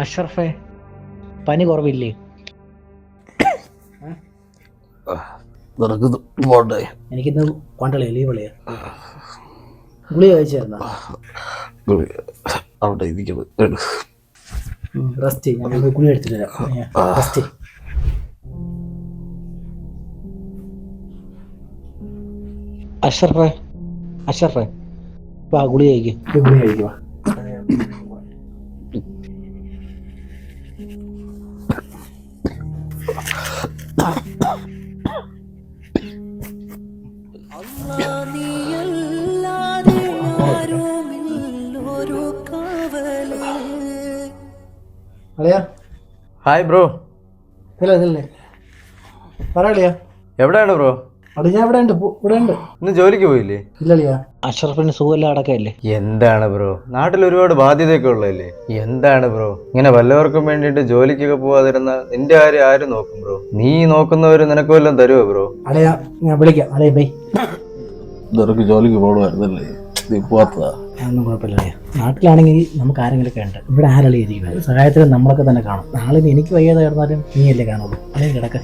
അഷ്റഫേ, പനി കുറവില്ലേ? എനിക്കിന്ന് കൊണ്ടളേ ലീവളിയാ. ഗുളിക കഴിച്ചായിരുന്നോ? അവിടെ റെസ്റ്റ് ഞാൻ ഗുളിക എടുത്തിട്ട് തരാം. റെസ്റ്റ്. അഷ്റഫേ വാ, ഗുളിക കഴിക്കും. ഗുളിക കഴിക്കുക. Hi bro. പറയളിയാ, എവിടെയാണ് ബ്രോ? ഞാൻ ഇവിടെ ഉണ്ട്. ഇന്ന് ജോലിക്ക് പോയില്ലേ? ഇല്ലളിയാ, അഷ്റഫിന് സുഖമില്ല അടക്കല്ലേ. എന്താണ് ബ്രോ, നാട്ടിൽ ഒരുപാട് ബാധ്യതയൊക്കെ ഉള്ളതല്ലേ? എന്താണ് ബ്രോ ഇങ്ങനെ വല്ലവർക്കും വേണ്ടിയിട്ട് ജോലിക്കൊക്കെ പോവാതിരുന്ന നിന്റെ കാര്യം ആരും നോക്കും ബ്രോ? നീ നോക്കുന്നവര് നിനക്ക് വല്ലതും തരുമോ ബ്രോ? അളയാ, ഞാൻ വിളിക്കാം. അളയ ബൈ. നിനക്ക് ജോലിക്ക് പോകണമായിരുന്നല്ലേ, നീ പോവാത്തതാ? ഒന്നും കുഴപ്പമില്ല. നാട്ടിലാണെങ്കിൽ നമുക്ക് ആരെങ്കിലുമൊക്കെ ഉണ്ട്. ഇവിടെ ആരളിയിരിക്കുന്നത് സഹായത്തിന് നമ്മളൊക്കെ തന്നെ കാണും. നാളെ എനിക്ക് വയ്യാതെ കിടന്നാലും നീയല്ലേ കാണുള്ളൂ. അല്ലെങ്കിൽ കിടക്ക.